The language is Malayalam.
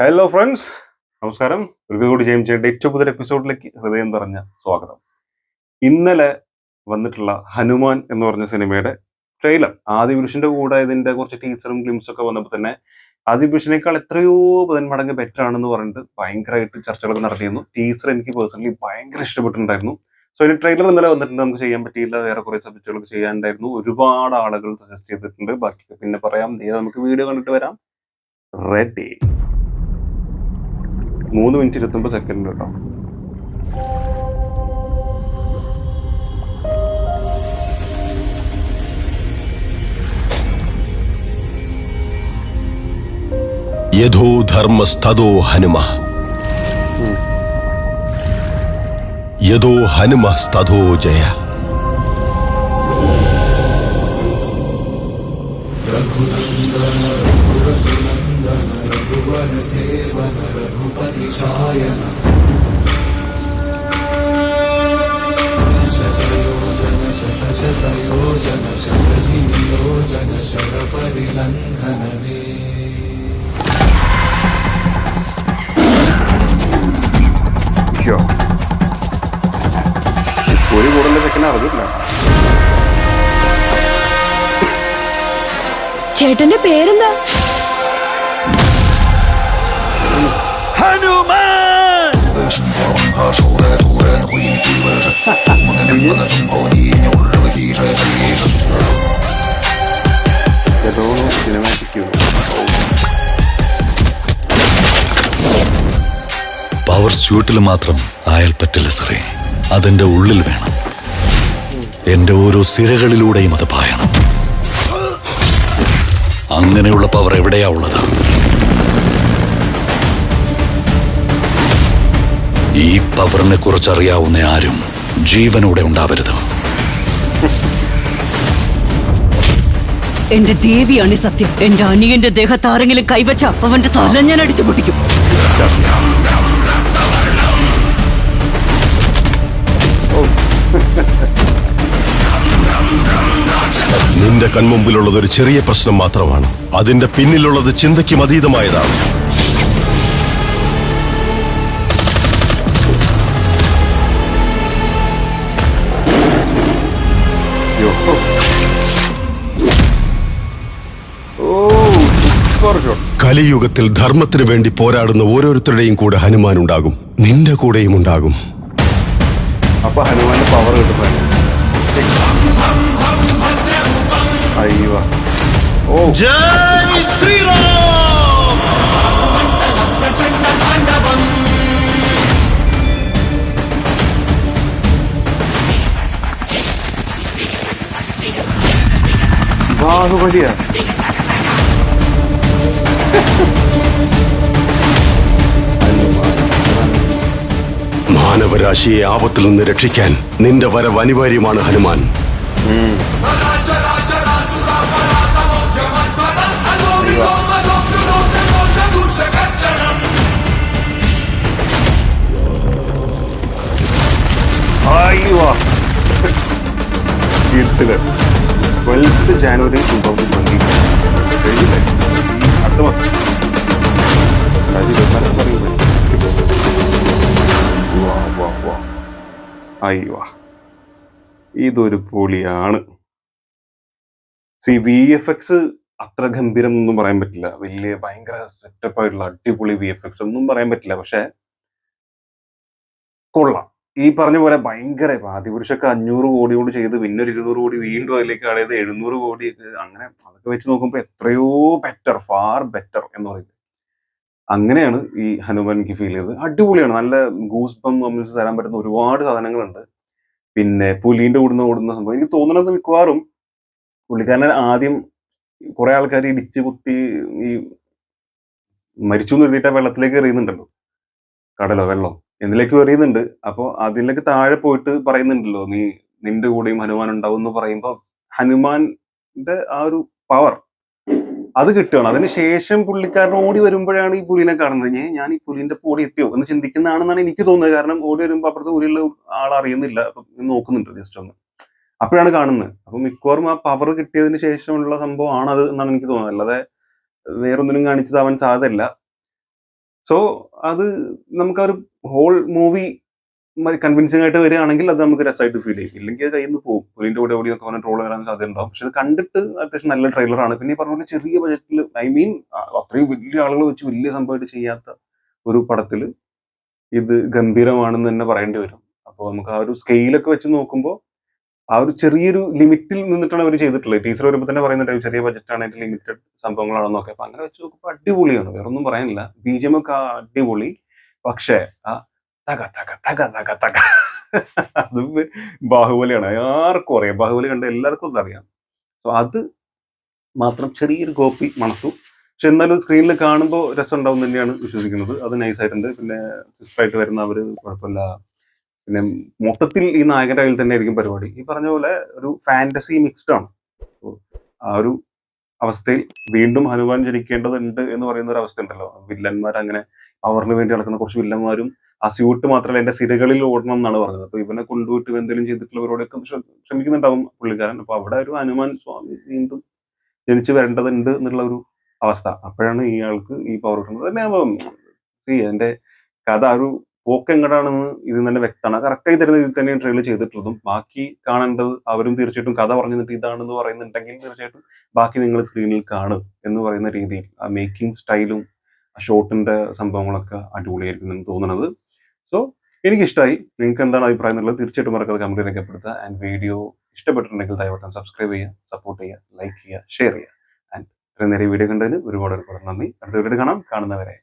ഹലോ ഫ്രണ്ട്സ്, നമസ്കാരം. ഒരിക്കൽ കൂടി ജെയിംസിന്റെ ഏറ്റവും പുതിയ എപ്പിസോഡിലേക്ക് ഹൃദയം നിറഞ്ഞ സ്വാഗതം. ഇന്നലെ വന്നിട്ടുള്ള ഹനുമാൻ എന്ന് പറഞ്ഞ സിനിമയുടെ ട്രെയിലർ, ആദ്യ പുരുഷന്റെ കൂടെ ഇതിന്റെ കുറച്ച് ടീസറും ഗ്ലിംസും ഒക്കെ വന്നപ്പോൾ തന്നെ ആദ്യ പുരുഷനേക്കാൾ എത്രയോ പതിന്മടങ്ങ് ബെറ്റർ ആണെന്ന് പറഞ്ഞിട്ട് ഭയങ്കരമായിട്ട് ചർച്ചകളൊക്കെ നടത്തിയിരുന്നു. ടീസർ എനിക്ക് പേഴ്സണലി ഭയങ്കര ഇഷ്ടപ്പെട്ടിട്ടുണ്ടായിരുന്നു. സോ ഇതിന് ട്രെയിലർ ഇന്നലെ വന്നിട്ടുണ്ട്. നമുക്ക് ചെയ്യാൻ പറ്റിയില്ല, വേറെ കുറെ സബ്ജക്റ്റുകളൊക്കെ ചെയ്യാനുണ്ടായിരുന്നു. ഒരുപാട് ആളുകൾ സജസ്റ്റ് ചെയ്തിട്ടുണ്ട്. ബാക്കി പിന്നെ പറയാം. നമുക്ക് വീഡിയോ കണ്ടിട്ട് വരാം. റെഡി. 3 മിനിറ്റ് 29 സെക്കൻഡ് കേട്ടോ. യഥോ ധർമ്മസ്തോ ഹനുമ, യഥോ ഹനുമസ്തോ ജയ. सेवन रघुपति चायन शतयोजन शतशतयोजन शतधियोजन शरपरिलङ्घन मे. ഒരു കൂടുതൽ സെക്കൻഡ് അറിഞ്ഞില്ല. ചേട്ടന്റെ പേരെന്താ? പവർ സ്യൂട്ടിൽ മാത്രം ആയാൽ പറ്റില്ല സാറേ, അതെന്റെ ഉള്ളിൽ വേണം. എന്റെ ഓരോ സിരകളിലൂടെയും അത് പായണം. അങ്ങനെയുള്ള പവർ എവിടെയാ ഉള്ളത്? ഈ പവറിനെ കുറിച്ച് അറിയാവുന്ന ആരും ജീവനോടെ ഉണ്ടാവരുത്. എന്റെ ദേവിയാണ് സത്യം. എന്റെ അനിയന്റെ ദേഹത്ത് ആരെങ്കിലും കൈവച്ച അവന്റെ തല ഞാൻ അടിച്ചു പൊട്ടിക്കും. നിന്റെ കൺമുമ്പിലുള്ളത് ഒരു ചെറിയ പ്രശ്നം മാത്രമാണ്. അതിന്റെ പിന്നിലുള്ളത് ചിന്തയ്ക്കും അതീതമായതാണ്. കലിയുഗത്തിൽ ധർമ്മത്തിന് വേണ്ടി പോരാടുന്ന ഓരോരുത്തരുടെയും കൂടെ ഹനുമാൻ ഉണ്ടാകും. നിന്റെ കൂടെയും ഉണ്ടാകും. അപ്പൊ ഹനുമാന്റെ പവർ കിട്ടും. അയ്യോ, ഓ ജയ് ശ്രീറാം. ബാഹുബലിയാ. മാനവരാശിയെ ആപത്തിൽ നിന്ന് രക്ഷിക്കാൻ നിന്റെ വരവ് അനിവാര്യമാണ് ഹനുമാൻ. ജനുവരി 2020 അടുത്ത മാസം. അയ്യോ, ഇതൊരു പൊളിയാണ്. VFX അത്ര ഗംഭീരം ഒന്നും പറയാൻ പറ്റില്ല. വലിയ ഭയങ്കര സെറ്റപ്പ് ആയിട്ടുള്ള അടിപൊളി VFX ഒന്നും പറയാൻ പറ്റില്ല. പക്ഷെ കൊള്ളാം. ഈ പറഞ്ഞ പോലെ ഭയങ്കര ആദിപുരുഷൊക്കെ 500 കോടി കൊണ്ട് ചെയ്ത് പിന്നെ ഒരു 200 കോടി വീണ്ടും അതിലേക്ക് ആയത് 700 കോടി. അങ്ങനെ അതൊക്കെ വെച്ച് നോക്കുമ്പോൾ എത്രയോ ബെറ്റർ, ഫാർ ബെറ്റർ എന്ന് പറയുന്നത്. അങ്ങനെയാണ് ഈ ഹനുമാൻ എനിക്ക് ഫീൽ ചെയ്തത്. അടിപൊളിയാണ്. നല്ല ഗൂസ് ബം മൊമെന്റ്സ് തരാൻ പറ്റുന്ന ഒരുപാട് സാധനങ്ങളുണ്ട്. പിന്നെ പുലീന്റെ ഓടുന്ന സംഭവം എനിക്ക് തോന്നുന്നത് മിക്കവാറും പുള്ളിക്കാരനെ ആദ്യം കുറെ ആൾക്കാർ ഇടിച്ചു കുത്തി ഈ മരിച്ചു എന്ന് എഴുതിയിട്ട് വെള്ളത്തിലേക്ക് എറിയുന്നുണ്ടല്ലോ, കടലോ വെള്ളോ എന്തിലേക്ക് എറിയുന്നുണ്ട്. അപ്പൊ അതിലേക്ക് താഴെ പോയിട്ട് പറയുന്നുണ്ടല്ലോ, നിന്റെ കൂടെയും ഹനുമാൻ ഉണ്ടാവും എന്ന് പറയുമ്പോ ഹനുമാന്റെ ആ ഒരു പവർ അത് കിട്ടുകയാണ്. അതിനുശേഷം പുള്ളിക്കാരൻ ഓടി വരുമ്പോഴാണ് ഈ പുലിനെ കാണുന്നത്. ഞാൻ ഈ പുലിന്റെ ഓടി എത്തിയോ എന്ന് ചിന്തിക്കുന്നതാണെന്നാണ് എനിക്ക് തോന്നുന്നത്. കാരണം ഓടി വരുമ്പോൾ അപ്പുറത്തെ പുലിയുള്ള ആൾ അറിയുന്നില്ല, നോക്കുന്നുണ്ട് ജസ്റ്റ് ഒന്ന്, അപ്പോഴാണ് കാണുന്നത്. അപ്പൊ മിക്കവാറും ആ പവർ കിട്ടിയതിന് ശേഷമുള്ള സംഭവം ആണ് അത് എന്നാണ് എനിക്ക് തോന്നുന്നത്. അല്ലാതെ വേറൊന്നിനും കാണിച്ചതാവാൻ സാധ്യതയില്ല. സോ അത് നമുക്ക് ആ ഒരു ഹോൾ മൂവി കൺവിൻസിംഗ് ആയിട്ട് വരികയാണെങ്കിൽ അത് നമുക്ക് രസമായിട്ട് ഫീൽ ചെയ്യും. ഇല്ലെങ്കിൽ അത് കയ്യിൽ നിന്ന് പോകും. പുലിന്റെ കൂടെ ഓടി ഒക്കെ പറഞ്ഞ ട്രോൾ വരാൻ സാധ്യത ഉണ്ടാവും. പക്ഷെ അത് കണ്ടിട്ട് അത്യാവശ്യം നല്ല ട്രെയിലറാണ്. പിന്നെ ഈ പറഞ്ഞ പോലെ ചെറിയ ബജറ്റിൽ അത്രയും വലിയ ആളുകൾ വെച്ച് വലിയ സംഭവമായിട്ട് ചെയ്യാത്ത ഒരു പടത്തിൽ ഇത് ഗംഭീരമാണെന്ന് തന്നെ പറയേണ്ടി വരും. അപ്പോൾ നമുക്ക് ആ ഒരു സ്കെയിലൊക്കെ വെച്ച് നോക്കുമ്പോൾ ആ ഒരു ചെറിയൊരു ലിമിറ്റിൽ നിന്നിട്ടാണ് അവർ ചെയ്തിട്ടുള്ളത്. ടീച്ചർ വരുമ്പോൾ തന്നെ പറയുന്നുണ്ട് ചെറിയ ബജറ്റാണ്, അതിന്റെ ലിമിറ്റഡ് സംഭവങ്ങളാണെന്നൊക്കെ. അപ്പൊ അങ്ങനെ വെച്ച് നോക്കുമ്പോൾ അടിപൊളിയാണ്, വേറെ ഒന്നും പറയാനില്ല. ബിജിഎം ഒക്കെ അടിപൊളി. പക്ഷേ ആ തക തക തക തക തക അത് ബാഹുബലിയാണ്. ആർക്കും അറിയാം, ബാഹുബലി കണ്ട എല്ലാവർക്കും അതറിയാം. സോ അത് മാത്രം ചെറിയൊരു കോപ്പി മണത്തു. പക്ഷെ എന്നാലും സ്ക്രീനിൽ കാണുമ്പോൾ രസം ഉണ്ടാവും തന്നെയാണ് വിശ്വസിക്കുന്നത്. അത് നൈസായിട്ടുണ്ട്. പിന്നെ സിസ്റ്ററായിട്ട് വരുന്ന അവര് കുഴപ്പമില്ല. പിന്നെ മൊത്തത്തിൽ ഈ നായകന്റെ കയ്യിൽ തന്നെ ആയിരിക്കും പരിപാടി. ഈ പറഞ്ഞ പോലെ ഒരു ഫാന്റസി മിക്സ്ഡ് ആണ്. ആ ഒരു അവസ്ഥയിൽ വീണ്ടും ഹനുമാൻ ജനിക്കേണ്ടതുണ്ട് എന്ന് പറയുന്ന ഒരു അവസ്ഥ ഉണ്ടല്ലോ. വില്ലന്മാർ അങ്ങനെ പവറിന് വേണ്ടി നടക്കുന്ന കുറച്ച് വില്ലന്മാരും ആ സ്യൂട്ട് മാത്രമല്ല എന്റെ സിരകളിൽ ഓടണം എന്നാണ് പറഞ്ഞത്. അപ്പൊ ഇവനെ കൊണ്ടുപോയിട്ട് എന്തെങ്കിലും ചെയ്തിട്ടുള്ളവരോടൊക്കെ ശ്രമിക്കുന്നുണ്ടാവും പുള്ളിക്കാരൻ. അപ്പൊ അവിടെ ഒരു ഹനുമാൻ സ്വാമി വീണ്ടും ജനിച്ചു വരേണ്ടതുണ്ട് എന്നുള്ള ഒരു അവസ്ഥ. അപ്പോഴാണ് ഇയാൾക്ക് ഈ പവർ കിട്ടുന്നത്. തന്നെ എന്റെ കഥ ഒരു പോക്ക് എങ്ങടാണെന്ന് ഇതിൽ തന്നെ വ്യക്തമാണ്. കറക്റ്റായി തരുന്ന ഇതിൽ തന്നെയാണ് ട്രെയിലർ ചെയ്തിട്ടുള്ളതും. ബാക്കി കാണേണ്ടത് അവരും തീർച്ചയായിട്ടും കഥ പറഞ്ഞു തന്നിട്ട് ഇതാണെന്ന് പറയുന്നുണ്ടെങ്കിൽ തീർച്ചയായിട്ടും ബാക്കി നിങ്ങൾ സ്ക്രീനിൽ കാണും എന്ന് പറയുന്ന രീതിയിൽ ആ മേക്കിംഗ് സ്റ്റൈലും ആ ഷോട്ടിന്റെ സംഭവങ്ങളൊക്കെ അടിപൊളിയായിരിക്കും എന്ന് തോന്നുന്നത്. സോ എനിക്കിഷ്ടമായി. നിങ്ങൾക്ക് എന്താണ് അഭിപ്രായം എന്നുള്ളത് തീർച്ചയായിട്ടും മറക്കാതെ കമന്റ് രേഖപ്പെടുത്തുക. ആൻഡ് വീഡിയോ ഇഷ്ടപ്പെട്ടിട്ടുണ്ടെങ്കിൽ ദയവായിട്ട് സബ്സ്ക്രൈബ് ചെയ്യുക, സപ്പോർട്ട് ചെയ്യുക, ലൈക്ക് ചെയ്യുക, ഷെയർ ചെയ്യുക. ആൻഡ് ഇത്രയും നേരം വീഡിയോ കണ്ടതിന് ഒരുപാട് നന്ദി. അടുത്ത വീഡിയോ കാണാം. കാണുന്നവരെ